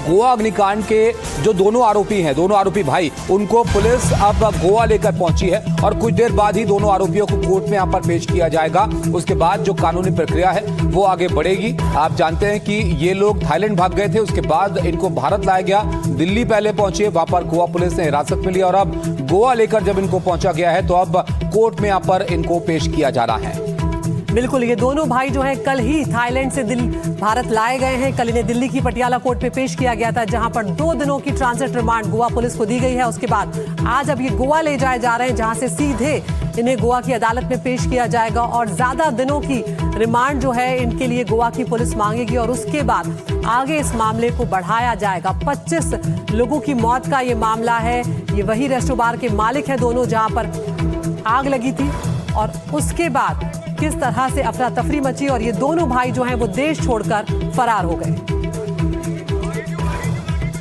गोवा अग्निकांड के जो दोनों आरोपी भाई, उनको पुलिस अब गोवा लेकर पहुंची है और कुछ देर बाद ही दोनों आरोपियों को कोर्ट में यहां पर पेश किया जाएगा। उसके बाद जो कानूनी प्रक्रिया है वो आगे बढ़ेगी। आप जानते हैं कि ये लोग थाईलैंड भाग गए थे, उसके बाद इनको भारत लाया गया। दिल्ली पहले पहुंचे, वहां पर गोवा पुलिस ने हिरासत में लिया और अब गोवा लेकर जब इनको पहुंचा गया है तो अब कोर्ट में यहां पर इनको पेश किया जा रहा है। बिल्कुल, ये दोनों भाई जो हैं कल ही थाईलैंड से भारत लाए गए हैं। कल इन्हें दिल्ली की पटियाला कोर्ट में पेश किया गया था, जहां पर 2 दिनों की ट्रांजिट रिमांड गोवा पुलिस को दी गई है। उसके बाद आज अब ये गोवा ले जाए जा रहे हैं, जहां से सीधे इन्हें गोवा की अदालत में पेश किया जाएगा और ज्यादा दिनों की रिमांड जो है इनके लिए गोवा की पुलिस मांगेगी और उसके बाद आगे इस मामले को बढ़ाया जाएगा। 25 लोगों की मौत का ये मामला है। ये वही रेस्टो बार के मालिक हैं दोनों, जहां पर आग लगी थी और उसके बाद किस तरह से अफरा तफरी मची और ये दोनों भाई जो हैं वो देश छोड़कर फरार हो गए।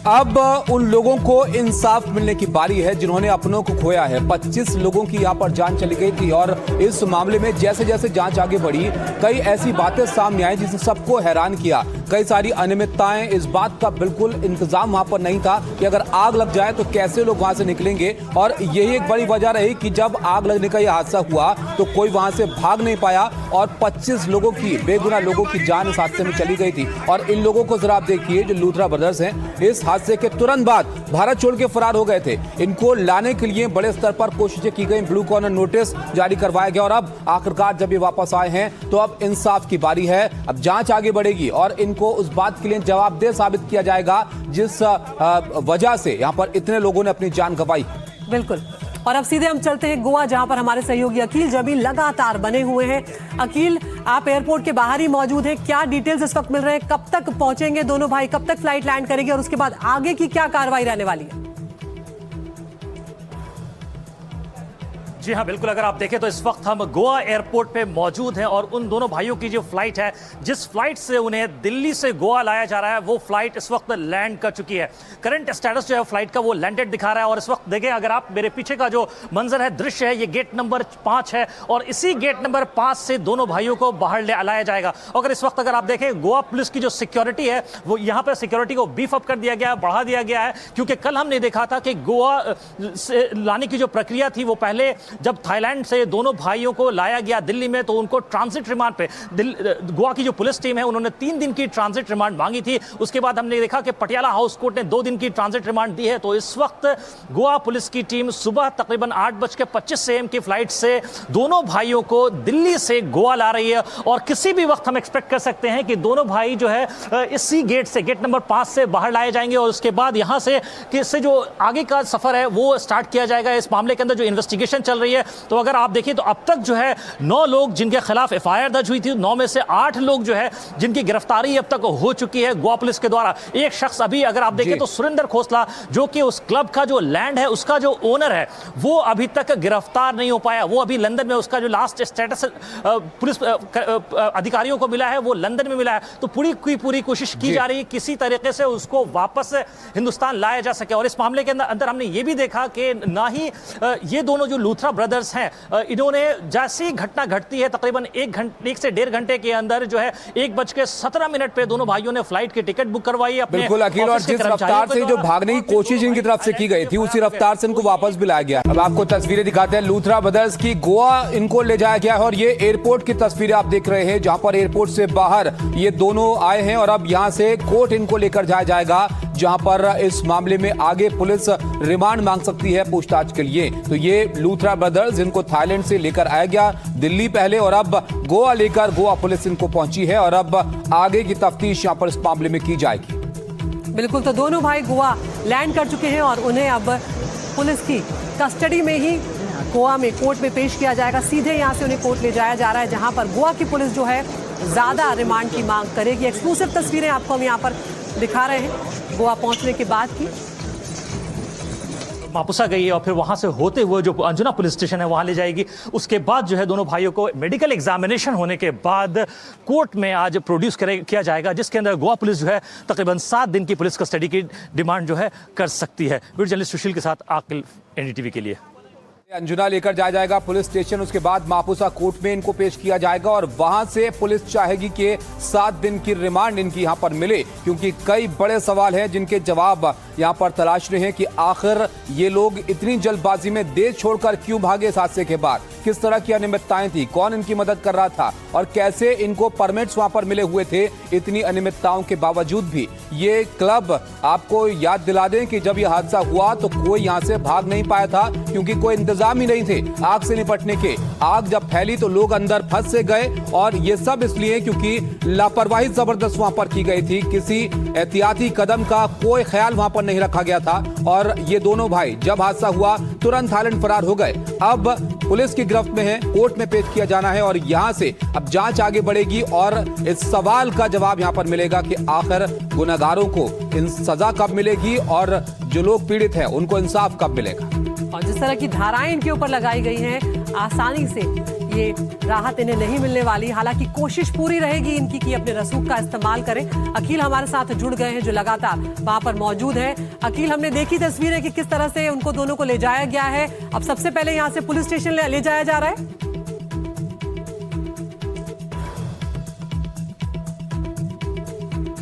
अब उन लोगों को इंसाफ मिलने की बारी है जिन्होंने अपनों को खोया है। 25 लोगों की यहां पर जान चली गई थी और इस मामले में जैसे जैसे जांच आगे बढ़ी, कई ऐसी बातें सामने आई जिसने सबको हैरान किया। कई सारी अनियमितताएं, इस बात का बिल्कुल इंतजाम वहां पर नहीं था कि अगर आग लग जाए तो कैसे लोग वहां से निकलेंगे। और यही एक बड़ी वजह रही कि जब आग लगने का यह हादसा हुआ तो कोई वहां से भाग नहीं पाया और 25 लोगों की, बेगुनाह लोगों की जान इस हादसे में चली गई थी। और इन लोगों को जरा आप देखिए, जो लूथरा ब्रदर्स हैं, इस हादसे के तुरंत बाद भारत छोड़ के फरार हो गए थे। इनको लाने के लिए बड़े स्तर पर कोशिशें की गई, ब्लू कॉर्नर नोटिस जारी करवाया गया और अब आखिरकार जब ये वापस आए हैं तो अब इंसाफ की बारी है। अब जांच आगे बढ़ेगी और इनको उस बात के लिए जवाबदेह साबित किया जाएगा जिस वजह से यहां पर इतने लोगों ने अपनी जान गंवाई। बिल्कुल, और अब सीधे हम चलते हैं गोवा, जहां पर हमारे सहयोगी अकील जमील लगातार बने हुए हैं। अकील, आप एयरपोर्ट के बाहर ही मौजूद हैं, क्या डिटेल्स इस वक्त मिल रहे हैं? कब तक पहुंचेंगे दोनों भाई, कब तक फ्लाइट लैंड करेगी और उसके बाद आगे की क्या कार्रवाई रहने वाली है? जी हाँ, बिल्कुल, अगर आप देखें तो इस वक्त हम गोवा एयरपोर्ट पे मौजूद हैं और उन दोनों भाइयों की जो फ्लाइट है, जिस फ्लाइट से उन्हें दिल्ली से गोवा लाया जा रहा है, वो फ्लाइट इस वक्त लैंड कर चुकी है। करंट स्टेटस जो है फ्लाइट का वो लैंडेड दिखा रहा है और इस वक्त देखें, अगर आप मेरे पीछे का जो मंजर है, दृश्य है, ये गेट नंबर 5 है और इसी गेट नंबर 5 से दोनों भाइयों को बाहर लाया जाएगा। अगर इस वक्त अगर आप देखें, गोवा पुलिस की जो सिक्योरिटी है वो यहाँ पर सिक्योरिटी को बीफ अप कर दिया गया है, बढ़ा दिया गया है, क्योंकि कल हमने देखा था कि गोवा से लाने की जो प्रक्रिया थी वो पहले जब थाईलैंड से दोनों भाइयों को लाया गया दिल्ली में तो उनको ट्रांजिट रिमांड पे गोवा की जो पुलिस टीम है उन्होंने 3 दिन की ट्रांजिट रिमांड मांगी थी। उसके बाद हमने देखा कि पटियाला हाउस कोर्ट ने 2 दिन की ट्रांजिट रिमांड दी है। तो इस वक्त गोवा पुलिस की टीम सुबह तकरीबन 8:25 AM की फ्लाइट से दोनों भाइयों को दिल्ली से गोवा ला रही है और किसी भी वक्त हम एक्सपेक्ट कर सकते हैं कि दोनों भाई जो है इसी गेट से, गेट नंबर 5 से बाहर लाए जाएंगे और उसके बाद यहां से जो आगे का सफर है वो स्टार्ट किया जाएगा। इस मामले के अंदर जो इन्वेस्टिगेशन चल रही है, तो अगर आप देखिए तो अब तक जो है 9 लोग जिनके खिलाफ FIR दर्ज हुई थी, 9 में से 8 लोग जो है जिनकी गिरफ्तारी अब तक हो चुकी है गोवा पुलिस के द्वारा। एक शख्स अभी अगर आप देखें तो सुरेंद्र खोसला, जो कि उस क्लब का जो लैंड है उसका जो ओनर है, वो अभी तक गिरफ्तार नहीं हो पाया। वो अभी लंदन में, उसका जो लास्ट स्टेटस पुलिस अधिकारियों को मिला है वो लंदन में मिला है। तो पूरी कोशिश की जा रही है किसी तरीके से उसको वापस हिंदुस्तान लाया जा सके। और इस मामले के अंदर हमने ये भी देखा कि ना ही ये दोनों जो लूथरा ब्रदर्स हैं, इन्होंने जैसी घटना घटती है तकरीबन 1 से 1.5 घंटे के अंदर जो है 1:17 पे दोनों भाइयों ने फ्लाइट की टिकट बुक करवाई है। बिल्कुल अखिल, और जिस रफ्तार से जो भागने की कोशिश इनकी तरफ से की गई थी उसी रफ्तार से इनको वापस भी लाया गया। अब आपको तस्वीरें दिखाते हैं लूथरा ब्रदर्स की। गोवा इनको ले जाया गया है और ये एयरपोर्ट की तस्वीरें आप देख रहे हैं, जहां पर एयरपोर्ट से बाहर ये दोनों आए हैं और अब यहां से कोर्ट इनको लेकर जाया जाएगा, जहां पर इस मामले में आगे पुलिस रिमांड मांग सकती है पूछताछ के लिए। तो ये लूथरा ब्रदर्स, इनको थाईलैंड से लेकर आया गया दिल्ली पहले और अब गोवा लेकर गोवा पुलिस इनको पहुंची है और अब आगे की तफ्तीश यहां पर इस मामले में की जाएगी। बिल्कुल, तो दोनों भाई गोवा लैंड कर चुके हैं और उन्हें अब पुलिस की कस्टडी में ही गोवा में कोर्ट में पेश किया जाएगा। सीधे यहां से उन्हें कोर्ट ले जाया जा रहा है, जहां पर गोवा की पुलिस जो है ज्यादा रिमांड की मांग करेगी। एक्सक्लूसिव तस्वीरें आपको हम यहाँ पर दिखा रहे हैं गोवा पहुंचने के बाद की। मापुसा गई है और फिर वहां से होते हुए जो अंजुना पुलिस स्टेशन है वहां ले जाएगी। उसके बाद जो है दोनों भाइयों को मेडिकल एग्जामिनेशन होने के बाद कोर्ट में आज प्रोड्यूस किया जाएगा, जिसके अंदर गोवा पुलिस जो है तकरीबन 7 दिन की पुलिस कस्टडी की डिमांड जो है कर सकती है। वीडियो जर्नलिस्ट सुशील के साथ आकिल, NDTV के लिए। अंजुना लेकर जाया जाएगा पुलिस स्टेशन, उसके बाद मापुसा कोर्ट में इनको पेश किया जाएगा और वहां से पुलिस चाहेगी कि 7 दिन की रिमांड इनकी यहां पर मिले, क्योंकि कई बड़े सवाल हैं जिनके जवाब यहां पर तलाश रहे हैं कि आखिर ये लोग इतनी जल्दबाजी में देश छोड़कर क्यों भागे इस हादसे के बाद, किस तरह की अनियमितताएं थी, कौन इनकी मदद कर रहा था और कैसे इनको परमिट्स वहां पर मिले हुए थे इतनी अनियमितताओं के बावजूद भी। ये क्लब आपको याद दिला दें कि जब यह हादसा हुआ तो कोई यहां से भाग नहीं पाया था, क्योंकि कोई इंतजाम ही नहीं थे आग से निपटने के। आग जब फैली तो लोग अंदर फंस से गए और ये सब इसलिए क्योंकि लापरवाही जबरदस्त वहां पर की गई थी, किसी एहतियाती कदम का कोई ख्याल वहां पर नहीं रखा गया था। और ये दोनों भाई जब हादसा हुआ तुरंत थाईलैंड फरार हो गए। अब पुलिस की गिरफ्त में है, कोर्ट में पेश किया जाना है और यहां से अब जांच आगे बढ़ेगी और इस सवाल का जवाब यहां पर मिलेगा कि आखिर गुनहगारों को इन सजा कब मिलेगी और जो लोग पीड़ित हैं उनको इंसाफ कब मिलेगा। और जिस तरह की धाराएं इनके ऊपर लगाई गई हैं, आसानी से ये राहत इन्हें नहीं मिलने वाली। हालांकि कोशिश पूरी रहेगी इनकी कि अपने रसूख का इस्तेमाल करें। अकील हमारे साथ जुड़ गए हैं जो लगातार वहां पर मौजूद है। अकील, हमने देखी तस्वीरें कि किस तरह से उनको दोनों को ले जाया गया है। अब सबसे पहले यहाँ से पुलिस स्टेशन ले जाया जा रहा है।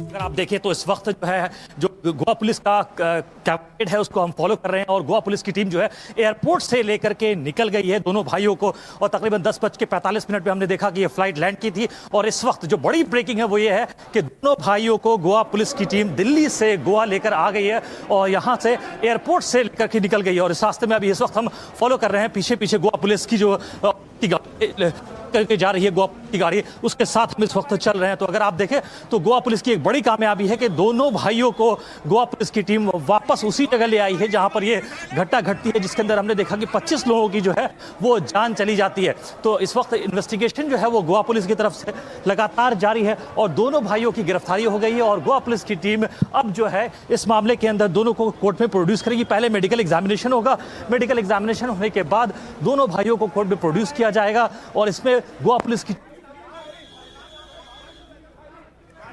अगर आप देखें तो इस वक्त जो है जो गोवा पुलिस का कैबिनेट है उसको हम फॉलो कर रहे हैं और गोवा पुलिस की टीम जो है एयरपोर्ट से लेकर के निकल गई है दोनों भाइयों को। और तकरीबन 10:45 पे हमने देखा कि ये फ्लाइट लैंड की थी और इस वक्त जो बड़ी ब्रेकिंग है वो ये है कि दोनों भाइयों को गोवा पुलिस की टीम दिल्ली से गोवा लेकर आ गई है और यहाँ से एयरपोर्ट से लेकर के निकल गई है। और इस रास्ते में अभी इस वक्त हम फॉलो कर रहे हैं, पीछे पीछे गोवा पुलिस की जो करके जा रही है गोवा की गाड़ी, उसके साथ हम इस वक्त चल रहे हैं। तो अगर आप देखें तो गोवा पुलिस की एक बड़ी कामयाबी है कि दोनों भाइयों को गोवा पुलिस की टीम वापस उसी जगह ले आई है जहां पर ये घटना घटती है, जिसके अंदर हमने देखा कि 25 लोगों की जो है वो जान चली जाती है। तो इस वक्त इन्वेस्टिगेशन जो है वो गोवा पुलिस की तरफ से लगातार जारी है और दोनों भाइयों की गिरफ्तारी हो गई है और गोवा पुलिस की टीम अब जो है इस मामले के अंदर दोनों को कोर्ट में प्रोड्यूस करेगी। पहले मेडिकल एग्जामिनेशन होगा, मेडिकल एग्जामिनेशन होने के बाद दोनों भाइयों को कोर्ट में प्रोड्यूस किया जाएगा और इसमें गोवा पुलिस की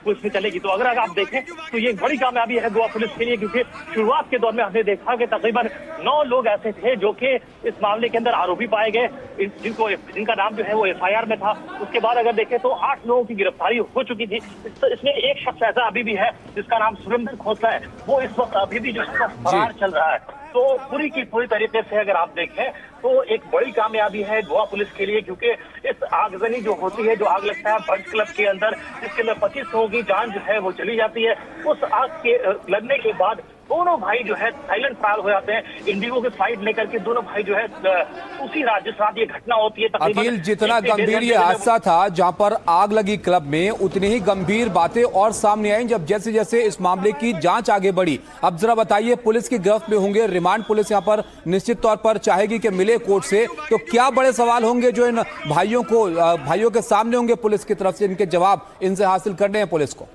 में चलेगी। तो अगर आप देखें तो ये बड़ी कामयाबी है गोवा पुलिस के लिए, क्योंकि शुरुआत के दौर में हमने देखा कि तकरीबन 9 लोग ऐसे थे जो कि इस मामले के अंदर आरोपी पाए गए, जिनका नाम जो है वो FIR में था। उसके बाद अगर देखें तो 8 लोगों की गिरफ्तारी हो चुकी थी। इसमें एक शख्स ऐसा अभी भी है जिसका नाम सुरेंद्र खोसला है, वो इस वक्त अभी भी जो है फरार चल रहा है। तो पूरी की पूरी तरीके से अगर आप देखें तो एक बड़ी कामयाबी है गोवा पुलिस के लिए, क्योंकि इस आगजनी जो होती है, जो आग लगता है बंच क्लब के अंदर, जिसके अंदर 25 लोगों की जान जो है वो चली जाती है। उस आग के लगने के बाद दोनों भाई जो है थाईलैंड फरार हो जाते हैं इंडिगो की फ्लाइट लेकर के। दोनों भाई जो है उसी रात जिस रात ये घटना होती है, अकील, जितना गंभीर ये हादसा था जहां पर आग लगी क्लब में, उतनी ही गंभीर बातें और सामने आई जब जैसे जैसे इस मामले की जांच आगे बढ़ी। अब जरा बताइए, पुलिस की गिरफ्त में होंगे, रिमांड पुलिस यहां पर निश्चित तौर पर चाहेगी कि मिले कोर्ट से, तो क्या बड़े सवाल होंगे जो इन भाइयों के सामने होंगे पुलिस की तरफ से, इनके जवाब इनसे हासिल करने हैं पुलिस को?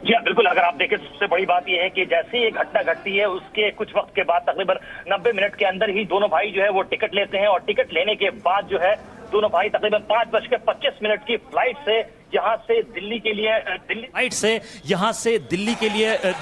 जी हाँ, बिल्कुल। अगर आप देखें सबसे बड़ी बात यह है कि जैसे ये घटना घटती है उसके कुछ वक्त के बाद तकरीबन 90 मिनट के अंदर ही दोनों भाई जो है वो टिकट लेते हैं और टिकट लेने के बाद जो है दोनों भाई तकरीबन 5:25 की फ्लाइट से यहाँ से दिल्ली के लिए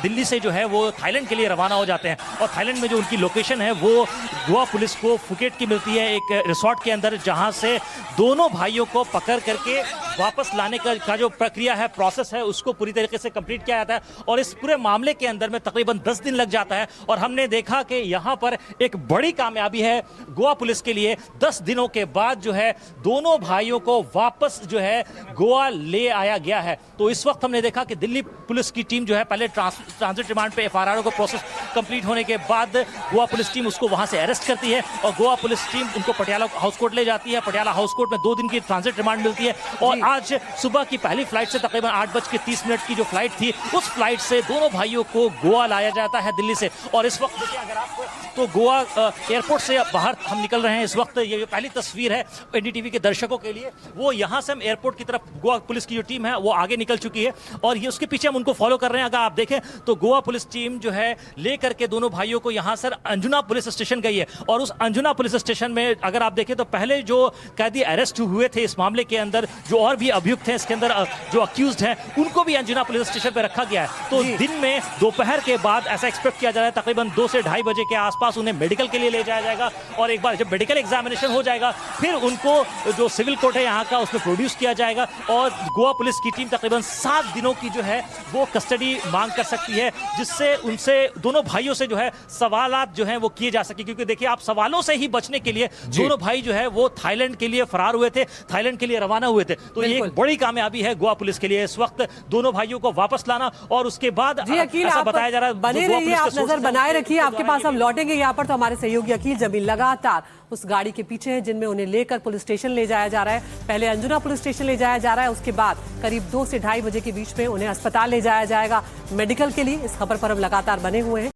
दिल्ली से जो है वो थाईलैंड के लिए रवाना हो जाते हैं। और थाईलैंड में जो उनकी लोकेशन है वो गोवा पुलिस को फुकेट की मिलती है, एक रिसोर्ट के अंदर, जहाँ से दोनों भाइयों को पकड़ करके वापस लाने का जो प्रक्रिया है, प्रोसेस है, उसको पूरी तरीके से कंप्लीट किया जाता है। और इस पूरे मामले के अंदर में तकरीबन 10 दिन लग जाता है और हमने देखा कि यहाँ पर एक बड़ी कामयाबी है गोवा पुलिस के लिए। 10 दिनों के बाद जो है दोनों भाइयों को वापस जो है गोवा ले आया गया है। तो इस वक्त हमने देखा कि दिल्ली पुलिस की टीम जो है पहले ट्रांजिट रिमांड पे FIR को प्रोसेस कंप्लीट होने के बाद गोवा पुलिस टीम उसको वहां से अरेस्ट करती है और गोवा पुलिस टीम उनको पटियाला हाउस कोर्ट ले जाती है। पटियाला हाउस कोर्ट में 2 दिन की ट्रांजिट रिमांड मिलती है और आज सुबह की पहली फ्लाइट से तकरीबन 8:30 की जो फ्लाइट थी, उस फ्लाइट से दोनों भाइयों को गोवा लाया जाता है दिल्ली से। और इस वक्त देखिए अगर आपको तो गोवा एयरपोर्ट से बाहर हम निकल रहे हैं इस वक्त। ये पहली तस्वीर है NDTV के दर्शकों के लिए, वो यहाँ से हम एयरपोर्ट की तरफ गोवा पुलिस की जो टीम है वो आगे निकल चुकी है और ये उसके पीछे हम उनको फॉलो कर रहे हैं। अगर आप देखें तो गोवा पुलिस टीम जो है लेकर के दोनों भाइयों को यहां सर अंजुना पुलिस स्टेशन गई है और उस अंजुना पुलिस स्टेशन में अगर आप देखें तो पहले जो कैदी अरेस्ट हुए थे इस मामले के अंदर, जो और भी अभियुक्त हैं इसके अंदर, जो अक्यूज्ड हैं, उनको भी अंजुना पुलिस स्टेशन पे रखा गया है। तो दिन में दोपहर के बाद ऐसा एक्सपेक्ट किया जा रहा है तकरीबन 2 से 2:30 बजे के आसपास उन्हें मेडिकल के लिए ले जाया जाएगा और एक बार जब मेडिकल एग्जामिनेशन हो जाएगा फिर उनको जो सिविल कोर्ट है यहाँ का उसमें प्रोड्यूस किया जाएगा और गोवा पुलिस की टीम तकरीबन 7 दिनों की जो है वो कस्टडी मांग कर सकती है, जिससे उनसे दोनों भाइयों से जो है सवालात जो हैं वो किए जा सके। क्योंकि देखिए आप सवालों से ही बचने के लिए दोनों भाई जो है वो थाईलैंड के लिए फरार हुए थे, थाईलैंड के लिए रवाना हुए थे। तो ये एक बड़ी कामयाबी है गोवा पुलिस के लिए इस वक्त दोनों भाइयों को वापस लाना और उसके बाद ऐसा बताया जा रहा है बने रहिए, आप नजर बनाए रखिए, आपके पास हम लौटेंगे यहाँ पर। तो हमारे सहयोगी अकील जमील लगातार उस गाड़ी के पीछे हैं जिनमें उन्हें लेकर पुलिस स्टेशन ले जाया जा रहा है। पहले अंजुना पुलिस स्टेशन ले जाया जा रहा है, उसके बाद करीब 2 से 2:30 बजे के बीच में उन्हें अस्पताल ले जाया जाएगा मेडिकल के लिए। इस खबर पर हम लगातार बने हुए हैं।